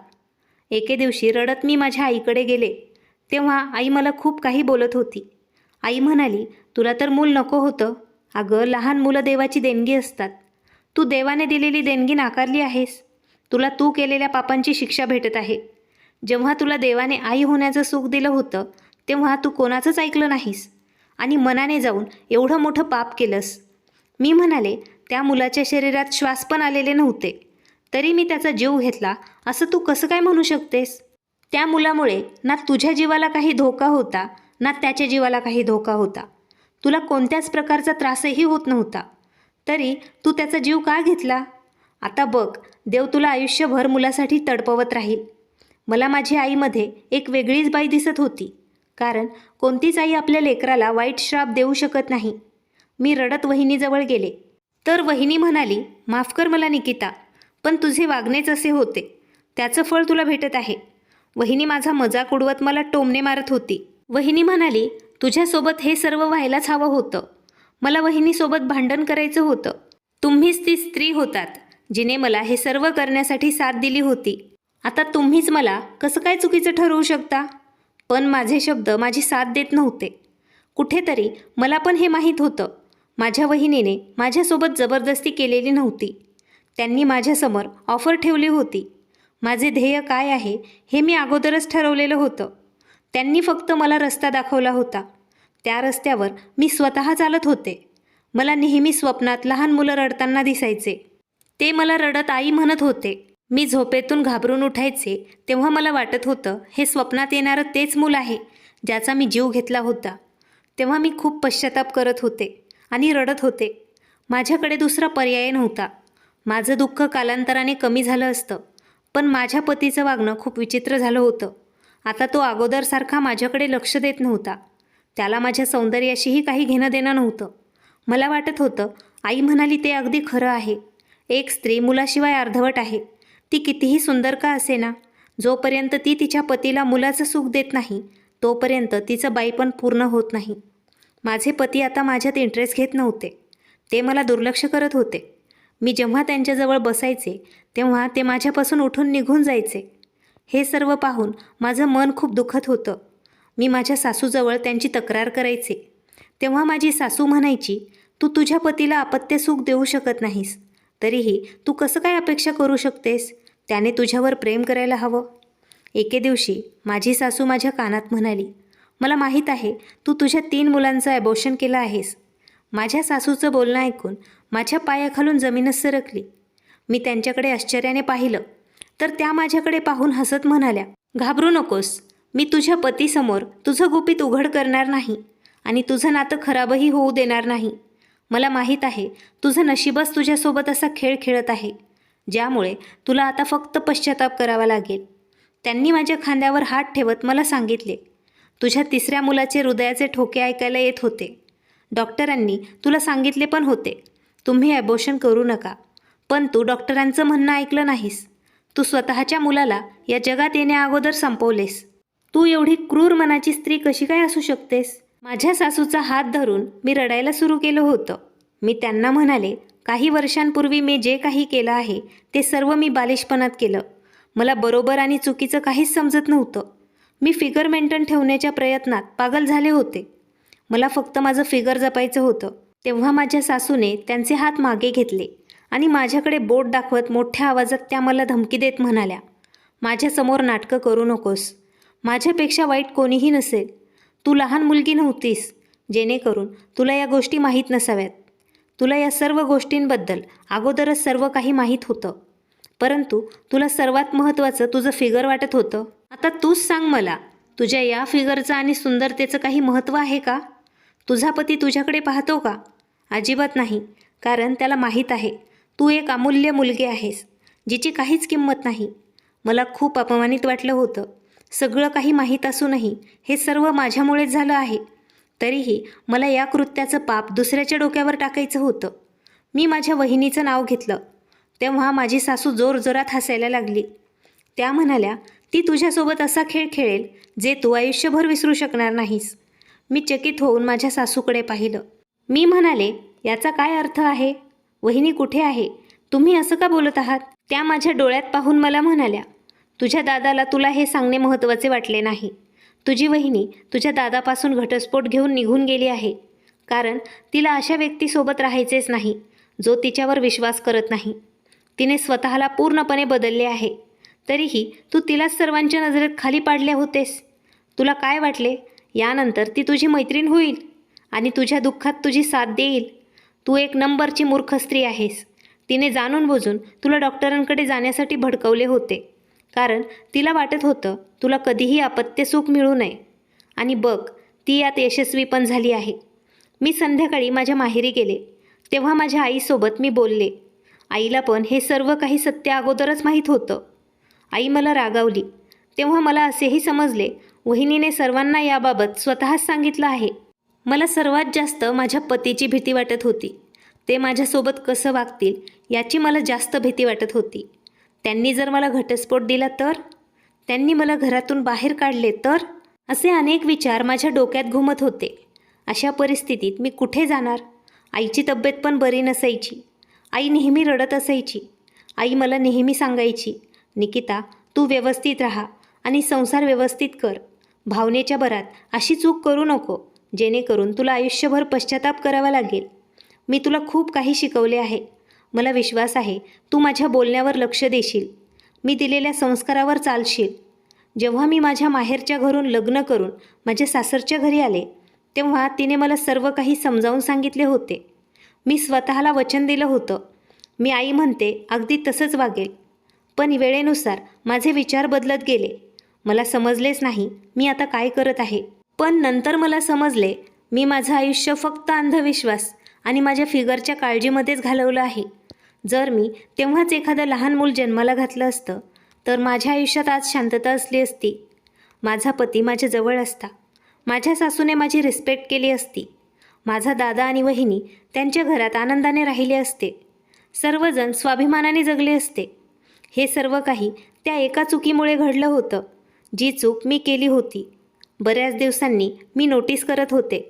एके दिवशी रडत मी माझ्या आईकडे गेले, तेव्हा आई मला खूप काही बोलत होती. आई म्हणाली, तुला तर मूल नको होतं. अगं, लहान मुलं देवाची देणगी असतात. तू देवाने दिलेली देणगी नाकारली आहेस. तुला तू केलेल्या पापांची शिक्षा भेटत आहे. जेव्हा तुला देवाने आई होण्याचं सुख दिलं होतं तेव्हा तू कोणाचंच ऐकलं नाहीस आणि मनाने जाऊन एवढं मोठं पाप केलंस. मी म्हणाले, त्या मुलाच्या शरीरात श्वास पण आलेले नव्हते, तरी मी त्याचा जीव घेतला असं तू कसं काय म्हणू शकतेस? त्या मुलामुळे ना तुझ्या जीवाला काही धोका होता ना त्याच्या जीवाला काही धोका होता. तुला कोणत्याच प्रकारचा त्रासही होत नव्हता, तरी तू त्याचा जीव का घेतला? आता बघ, देव तुला आयुष्यभर मुलासाठी तडपवत राहील. मला माझी आईमध्ये एक वेगळीच बाई दिसत होती, कारण कोणतीच आई आपल्या लेकराला वाईट श्राप देऊ शकत नाही. मी रडत वहिनीजवळ गेले, तर वहिनी म्हणाली, माफ कर मला निकिता, पण तुझे वागणेच असे होते, त्याचं फळ तुला भेटत आहे. वहिनी माझा मजाक उडवत मला टोमणे मारत होती. वहिनी म्हणाली, तुझ्यासोबत हे सर्व व्हायलाच हवं होतं. मला वहिनीसोबत भांडण करायचं होतं. तुम्हीच ती स्त्री होतात जिने मला हे सर्व करण्यासाठी साथ दिली होती. आता तुम्हीच मला कसं काय चुकीचं ठरवू शकता? पण माझे शब्द माझी साथ देत नव्हते. कुठेतरी मला पण हे माहीत होतं, माझ्या वहिनीने माझ्यासोबत जबरदस्ती केलेली नव्हती. त्यांनी माझ्यासमोर ऑफर ठेवली होती. माझे ध्येय काय आहे हे मी अगोदरच ठरवलेलं होतं. त्यांनी फक्त मला रस्ता दाखवला होता. त्या रस्त्यावर मी स्वतः चालत होते. मला नेहमी स्वप्नात लहान मुलं रडताना दिसायचे. ते मला रडत आई म्हणत होते. मी झोपेतून घाबरून उठायचे तेव्हा मला वाटत होतं हे स्वप्नात येणारं तेच मूल आहे ज्याचा मी जीव घेतला होता. तेव्हा मी खूप पश्चाताप करत होते आणि रडत होते. माझ्याकडे दुसरा पर्याय नव्हता. माझं दुःख कालांतराने कमी झालं असतं, पण माझ्या पतीचं वागणं खूप विचित्र झालं होतं. आता तो अगोदरसारखा माझ्याकडे लक्ष देत नव्हता. त्याला माझ्या सौंदर्याशीही काही घेणं देणं नव्हतं. मला वाटत होतं, आई म्हणाली ते अगदी खरं आहे. एक स्त्री मुलाशिवाय अर्धवट आहे. ती कितीही सुंदर का असेना, जोपर्यंत ती तिच्या पतीला मुलाचं सुख देत नाही तोपर्यंत तिचं बाईपण पूर्ण होत नाही. माझे पती आता माझ्यात इंटरेस्ट घेत नव्हते. ते मला दुर्लक्ष करत होते. मी जेव्हा त्यांच्याजवळ बसायचे तेव्हा ते माझ्यापासून उठून निघून जायचे. हे सर्व पाहून माझं मन खूप दुखत होतं. मी माझ्या सासूजवळ त्यांची तक्रार करायचे. तेव्हा माझी सासू म्हणायची, तू तुझ्या पतीला अपत्य सुख देऊ शकत नाहीस, तरीही तू कसं काय अपेक्षा करू शकतेस? त्याने तुझ्यावर प्रेम करायला हवं. एके दिवशी माझी सासू माझ्या कानात म्हणाली, मला माहीत आहे तू तुझ्या 3 मुलांचं ॲबॉर्शन केलं आहेस. माझ्या सासूचं बोलणं ऐकून माझ्या पायाखालून जमीनच सरकली. मी त्यांच्याकडे आश्चर्याने पाहिलं तर त्या माझ्याकडे पाहून हसत म्हणाल्या, घाबरू नकोस, मी तुझ्या पतीसमोर तुझं गुपित उघड करणार नाही आणि तुझं नातं खराबही होऊ देणार नाही. मला माहीत आहे तुझं नशीबच तुझ्यासोबत असा खेळ खेळत आहे, ज्यामुळे तुला आता फक्त पश्चाताप करावा लागेल. त्यांनी माझ्या खांद्यावर हात ठेवत मला सांगितले, तुझ्या 3ऱ्या मुलाचे हृदयाचे ठोके ऐकायला येत होते. डॉक्टरांनी तुला सांगितले पण होते, तुम्ही ॲबॉर्शन करू नका. पण तू डॉक्टरांचं म्हणणं ऐकलं नाहीस. तू स्वतःच्या मुलाला या जगात येण्याअगोदर संपवलेस. तू एवढी क्रूर मनाची स्त्री कशी काय असू शकतेस? माझ्या सासूचा हात धरून मी रडायला सुरू केलं होतं. मी त्यांना म्हणाले, काही वर्षांपूर्वी मी जे काही केलं आहे ते सर्व मी बालिशपणात केलं. मला बरोबर आणि चुकीचं काहीच समजत नव्हतं. मी फिगर मेंटेन ठेवण्याच्या प्रयत्नात पागल झाले होते. मला फक्त माझं फिगर जपायचं होतं. तेव्हा माझ्या सासूने त्यांचे हात मागे घेतले आणि माझ्याकडे बोट दाखवत मोठ्या आवाजात त्या मला धमकी देत म्हणाल्या, माझ्यासमोर नाटकं करू नकोस. माझ्यापेक्षा वाईट कोणीही नसेल. तू लहान मुलगी नव्हतीस, जेणेकरून तुला या गोष्टी माहीत नसाव्यात. तुला या सर्व गोष्टींबद्दल अगोदरच सर्व काही माहीत होतं, परंतु तुला सर्वात महत्त्वाचं तुझं फिगर वाटत होतं. आता तूच सांग मला, तुझ्या या फिगरचं आणि सुंदरतेचं काही महत्त्व आहे का? तुझा पती तुझ्याकडे पाहतो का? अजिबात नाही, कारण त्याला माहीत आहे तू एक अमूल्य मुलगी आहेस, जिची काहीच किंमत नाही. मला खूप अपमानित वाटलं होतं. सगळं काही माहीत असूनही हे सर्व माझ्यामुळेच झालं आहे. तरीही मला या कृत्याचं पाप दुसऱ्याच्या डोक्यावर टाकायचं होतं. मी माझ्या वहिनीचं नाव घेतलं. तेव्हा माझी सासू जोरजोरात हसायला लागली. त्या म्हणाल्या, ती तुझ्यासोबत असा खेळ खेळेल जे तू आयुष्यभर विसरू शकणार नाहीस. मी चकित होऊन माझ्या सासूकडे पाहिलं. मी म्हणाले, याचा काय अर्थ आहे? वहिनी कुठे आहे? तुम्ही असं का बोलत आहात? त्या माझ्या डोळ्यात पाहून मला म्हणाल्या, तुझ्या दादाला तुला हे सांगणे महत्त्वाचे वाटले नाही. तुझी वहिनी तुझ्या दादापासून घटस्फोट घेऊन निघून गेली आहे, कारण तिला अशा व्यक्तीसोबत राहायचेच नाही जो तिच्यावर विश्वास करत नाही. तिने स्वतःला पूर्णपणे बदलले आहे. तरीही तू तिलाच सर्वांच्या नजरेत खाली पाडले होतेस. तुला काय वाटले, यानंतर ती तुझी मैत्रीण होईल आणि तुझ्या दुःखात तुझी साथ देईल? तू एक नंबरची मूर्ख स्त्री आहेस. तिने जाणून बुजून तुला डॉक्टरांकडे जाण्यासाठी भडकवले होते, कारण तिला वाटत होतं तुला कधीही अपत्य सुख मिळू नये. आणि बघ, ती यात यशस्वी पण झाली आहे. मी संध्याकाळी माझ्या माहेरी गेले. तेव्हा माझ्या आईसोबत मी बोलले. आईला पण हे सर्व काही सत्य अगोदरच माहीत होतं. आई मला रागावली. तेव्हा मला असेही समजले, वहिनीने सर्वांना याबाबत स्वतःच सांगितलं आहे. मला सर्वात जास्त माझ्या पतीची भीती वाटत होती. ते माझ्यासोबत कसं वागतील याची मला जास्त भीती वाटत होती. त्यांनी जर मला घटस्फोट दिला तर? त्यांनी मला घरातून बाहेर काढले तर? असे अनेक विचार माझ्या डोक्यात घुमत होते. अशा परिस्थितीत मी कुठे जाणार? आईची तब्येत पण बरी नसायची. आई नेहमी रडत असायची. आई मला नेहमी सांगायची, निकिता, तू व्यवस्थित राहा आणि संसार व्यवस्थित कर. भावनेच्या भरात अशी चूक करू नको, जेणेकरून तुला आयुष्यभर पश्चाताप करावा लागेल. मी तुला खूप काही शिकवले आहे. मला विश्वास आहे तू माझ्या बोलण्यावर लक्ष देशील. मी दिलेल्या संस्कारावर चालशील. जेव्हा मी माझ्या माहेरच्या घरून लग्न करून माझ्या सासरच्या घरी आले, तेव्हा तिने मला सर्व काही समजावून सांगितले होते. मी स्वतःला वचन दिलं होतं, मी आई म्हणते अगदी तसंच वागेल. पण वेळेनुसार माझे विचार बदलत गेले. मला समजलेच नाही मी आता काय करत आहे. पण नंतर मला समजले, मी माझं आयुष्य फक्त अंधविश्वास आणि माझ्या फिगरच्या काळजीमध्येच घालवलं आहे. जर मी तेव्हाच एखादं लहान मूल जन्माला घातलं असतं तर माझ्या आयुष्यात आज शांतता असली असती. माझा पती माझ्याजवळ असता, माझ्या सासूने माझी रिस्पेक्ट केली असती, माझा दादा आणि वहिनी त्यांच्या घरात आनंदाने राहिले असते, सर्वजण स्वाभिमानाने जगले असते. हे सर्व काही त्या एका चुकीमुळे घडलं होतं, जी चूक मी केली होती. बऱ्याच दिवसांनी मी नोटीस करत होते,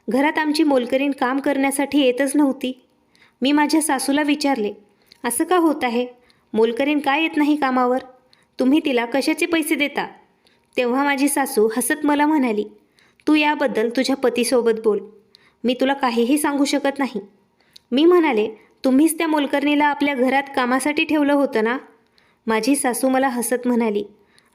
घरात आमची मोलकरीण काम करण्यासाठी येतच नव्हती. मी माझ्या सासूला विचारले, असं का होत आहे? मोलकरीण का येत नाही कामावर? तुम्ही तिला कशाचे पैसे देता? तेव्हा माझी सासू हसत मला म्हणाली, तू याबद्दल तुझ्या पतीसोबत बोल, मी तुला काहीही सांगू शकत नाही. मी म्हणाले, तुम्हीच त्या मोलकरणीला आपल्या घरात कामासाठी ठेवलं होतं ना? माझी सासू मला हसत म्हणाली,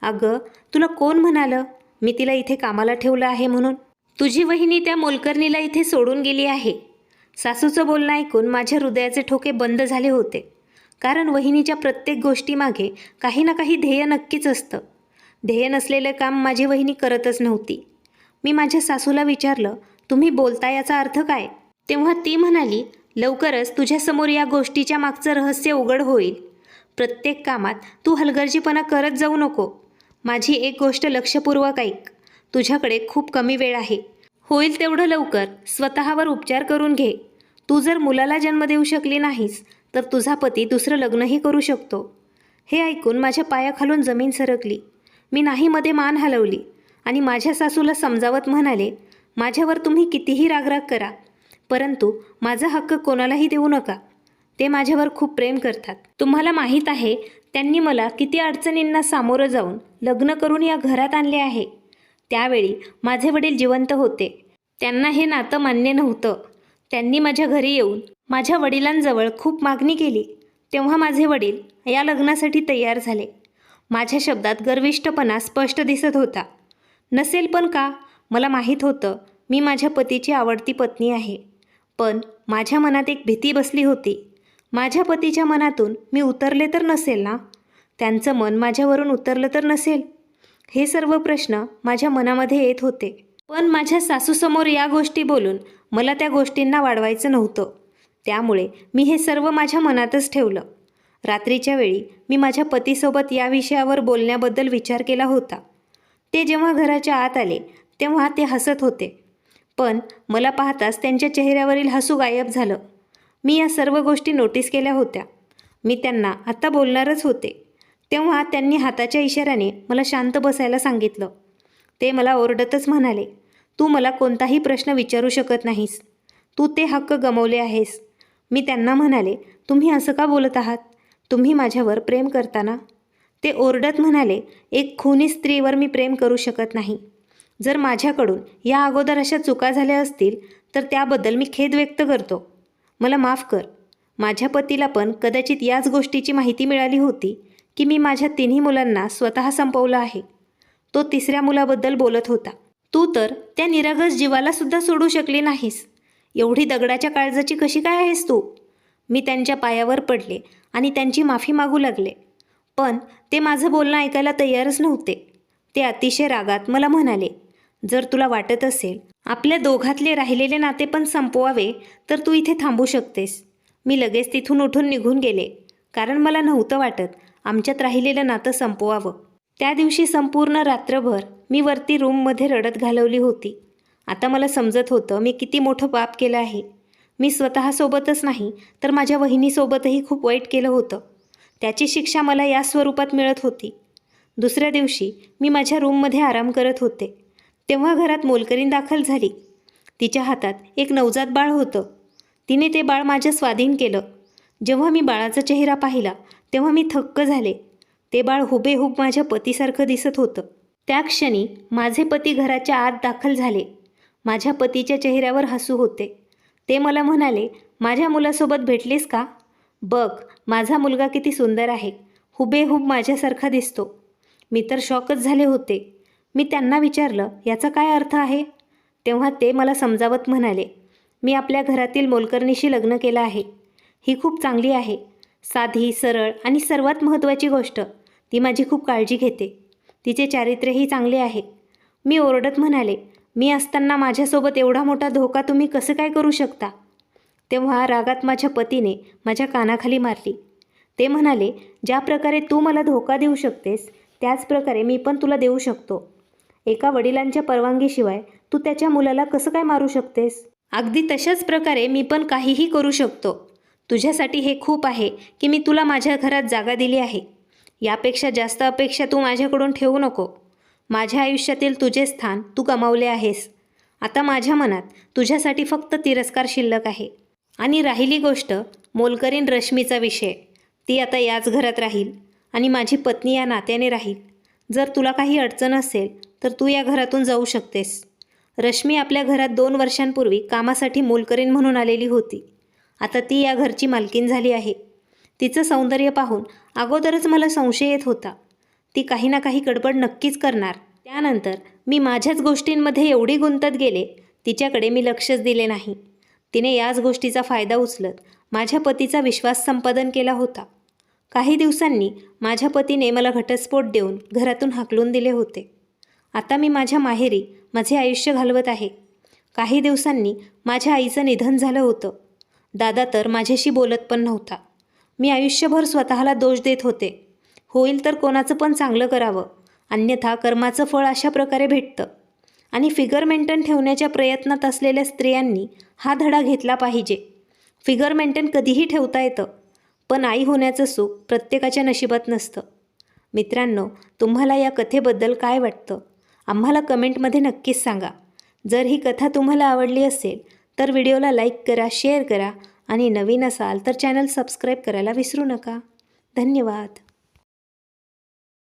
अगं तुला कोण म्हणालं मी तिला इथे कामाला ठेवलं आहे म्हणून? तुझी वहिनी त्या मोलकरणीला इथे सोडून गेली आहे. सासूचं बोलणं ऐकून माझ्या हृदयाचे ठोके बंद झाले होते, कारण वहिनीच्या प्रत्येक गोष्टीमागे काही ना काही ध्येय नक्कीच असतं. ध्येय नसलेलं काम माझी वहिनी करतच नव्हती. मी माझ्या सासूला विचारलं, तुम्ही बोलता याचा अर्थ काय? तेव्हा ती म्हणाली, लवकरच तुझ्यासमोर या गोष्टीच्या मागचं रहस्य उघड होईल. प्रत्येक कामात तू हलगर्जीपणा करत जाऊ नको. माझी एक गोष्ट लक्षपूर्वक ऐक. तुझ्याकडे खूप कमी वेळ आहे. होईल तेवढं लवकर स्वतःवर उपचार करून घे. तू जर मुलाला जन्म देऊ शकली नाहीस तर तुझा पती दुसरं लग्नही करू शकतो. हे ऐकून माझ्या पायाखालून जमीन सरकली. मी नाहीमध्ये मान हलवली आणि माझ्या सासूला समजावत म्हणाले, माझ्यावर तुम्ही कितीही रागराग करा, परंतु माझा हक्क कोणालाही देऊ नका. ते माझ्यावर खूप प्रेम करतात. तुम्हाला माहीत आहे त्यांनी मला किती अडचणींना सामोरं जाऊन लग्न करून या घरात आणले आहे. त्यावेळी माझे वडील जिवंत होते. त्यांना हे नातं मान्य नव्हतं. त्यांनी माझ्या घरी येऊन माझ्या वडिलांजवळ खूप मागणी केली. तेव्हा माझे वडील या लग्नासाठी तयार झाले. माझ्या शब्दात गर्विष्ठपणा स्पष्ट दिसत होता. नसेल पण का? मला माहीत होतं मी माझ्या पतीची आवडती पत्नी आहे. पण माझ्या मनात एक भीती बसली होती. माझ्या पतीच्या मनातून मी उतरले तर नसेल ना? त्यांचं मन माझ्यावरून उतरलं तर नसेल? हे सर्व प्रश्न माझ्या मनामध्ये येत होते. पण माझ्या सासूसमोर या गोष्टी बोलून मला त्या गोष्टींना वाढवायचं नव्हतं. त्यामुळे मी हे सर्व माझ्या मनातच ठेवलं. रात्रीच्या वेळी मी माझ्या पतीसोबत या विषयावर बोलण्याबद्दल विचार केला होता. ते जेव्हा घराच्या आत आले तेव्हा ते हसत होते, पण मला पाहताच त्यांच्या चेहऱ्यावरील हसू गायब झालं. मी या सर्व गोष्टी नोटीस केल्या होत्या. मी त्यांना आता बोलणारच होते, तेव्हा त्यांनी हाताच्या इशाऱ्याने मला शांत बसायला सांगितलं. ते मला ओरडतच म्हणाले, तू मला कोणताही प्रश्न विचारू शकत नाहीस. तू ते हक्क गमावले आहेस. मी त्यांना म्हणाले, तुम्ही असं का बोलत आहात? तुम्ही माझ्यावर प्रेम करता ना? ते ओरडत म्हणाले, एक खुनी स्त्रीवर मी प्रेम करू शकत नाही. जर माझ्याकडून या अगोदर अशा चुका झाल्या असतील तर त्याबद्दल मी खेद व्यक्त करतो. मला माफ कर. माझ्या पतीला पण कदाचित याच गोष्टीची माहिती मिळाली होती की मी माझ्या तिन्ही मुलांना स्वतः संपवलं आहे. तो तिसऱ्या मुलाबद्दल बोलत होता. तू तर त्या निरागस जीवाला सुद्धा सोडू शकली नाहीस. एवढी दगडाच्या काळजाची कशी काय आहेस तू? मी त्यांच्या पायावर पडले आणि त्यांची माफी मागू लागले, पण ते माझं बोलणं ऐकायला तयारच नव्हते. ते अतिशय रागात मला म्हणाले, जर तुला वाटत असेल आपल्या दोघातले राहिलेले नाते पण संपवावे तर तू इथे थांबू शकतेस. मी लगेच तिथून उठून निघून गेले, कारण मला नव्हतं वाटत आमच्यात राहिलेलं नातं संपवावं. त्या दिवशी संपूर्ण रात्रभर मी वरती रूममध्ये रडत घालवली होती. आता मला समजत होतं मी किती मोठं पाप केलं आहे. मी स्वतःसोबतच नाही तर माझ्या वहिनीसोबतही खूप वाईट केलं होतं. त्याची शिक्षा मला या स्वरूपात मिळत होती. दुसऱ्या दिवशी मी माझ्या रूममध्ये आराम करत होते, तेव्हा घरात मोलकरीण दाखल झाली. तिच्या हातात एक नवजात बाळ होतं. तिने ते बाळ माझ्या स्वाधीन केलं. जेव्हा मी बाळाचा चेहरा पाहिला तेव्हा मी थक्क झाले. ते बाळ हुबेहूब माझ्या पतीसारखं दिसत होतं. त्या क्षणी माझे पती घराच्या आत दाखल झाले. माझ्या पतीच्या चेहऱ्यावर हसू होते. ते मला म्हणाले, माझ्या मुलासोबत भेटलीस का? बघ, माझा मुलगा किती सुंदर आहे, हुबेहूब माझ्यासारखा दिसतो. मी तर शॉकच झाले होते. मी त्यांना विचारलं, याचा काय अर्थ आहे? तेव्हा ते मला समजावत म्हणाले, मी आपल्या घरातील मोलकरणीशी लग्न केलं आहे. ही खूप चांगली आहे, साधी, सरळ आणि सर्वात महत्त्वाची गोष्ट, ती माझी खूप काळजी घेते. तिचे चारित्र्यही चांगले आहे. मी ओरडत म्हणाले, मी असताना माझ्यासोबत एवढा मोठा धोका तुम्ही कसं काय करू शकता? तेव्हा रागात माझ्या पतीने माझ्या कानाखाली मारली. ते म्हणाले, ज्या प्रकारे तू मला धोका देऊ शकतेस त्याच प्रकारे मी पण तुला देऊ शकतो. एका वडिलांच्या परवानगीशिवाय तू त्याच्या मुलाला कसं काय मारू शकतेस? अगदी तशाच प्रकारे मी पण काहीही करू शकतो. तुझ्यासाठी हे खूप आहे की मी तुला माझ्या घरात जागा दिली आहे. यापेक्षा जास्त अपेक्षा तू माझ्याकडून ठेवू नको. माझ्या आयुष्यातील तुझे स्थान तू गमावले आहेस. आता माझ्या मनात तुझ्यासाठी फक्त तिरस्कार शिल्लक आहे. आणि राहिली गोष्ट मोलकरीण रश्मीचा विषय, ती आता याच घरात राहील आणि माझी पत्नी या नात्याने राहील. जर तुला काही अडचण असेल तर तू या घरातून जाऊ शकतेस. रश्मी आपल्या घरात 2 वर्षांपूर्वी कामासाठी मोलकरीण म्हणून आलेली होती. आता ती या घरची मालकीण झाली आहे. तिचं सौंदर्य पाहून अगोदरच मला संशय येत होता. ती काही ना काही गडबड नक्कीच करणार. त्यानंतर मी माझ्याच गोष्टींमध्ये एवढी गुंतत गेले, तिच्याकडे मी लक्षच दिले नाही. तिने याच गोष्टीचा फायदा उचलत माझ्या पतीचा विश्वास संपादन केला होता. काही दिवसांनी माझ्या पतीने मला घटस्फोट देऊन घरातून हाकलून दिले होते. आता मी माझ्या माहेरी माझे आयुष्य घालवत आहे. काही दिवसांनी माझ्या आईचं निधन झालं होतं. दादा तर माझ्याशी बोलत पण नव्हता. मी आयुष्यभर स्वतःला दोष देत होते. होईल तर कोणाचं पण चांगलं करावं, अन्यथा कर्माचं फळ अशा प्रकारे भेटतं. आणि फिगर मेंटेन ठेवण्याच्या प्रयत्नात असलेल्या स्त्रियांनी हा धडा घेतला पाहिजे. फिगर मेंटेन कधीही ठेवता येतं, पण आई होण्याचं सुख प्रत्येकाच्या नशिबात नसतं. मित्रांनो, तुम्हाला या कथेबद्दल काय वाटतं? आम्हाला कमेंटमध्ये नक्कीच सांगा. जर ही कथा तुम्हाला आवडली असेल तर व्हिडिओला लाईक करा, शेअर करा आणि नवीन असाल तर चॅनल सबस्क्राईब करायला विसरू नका. धन्यवाद.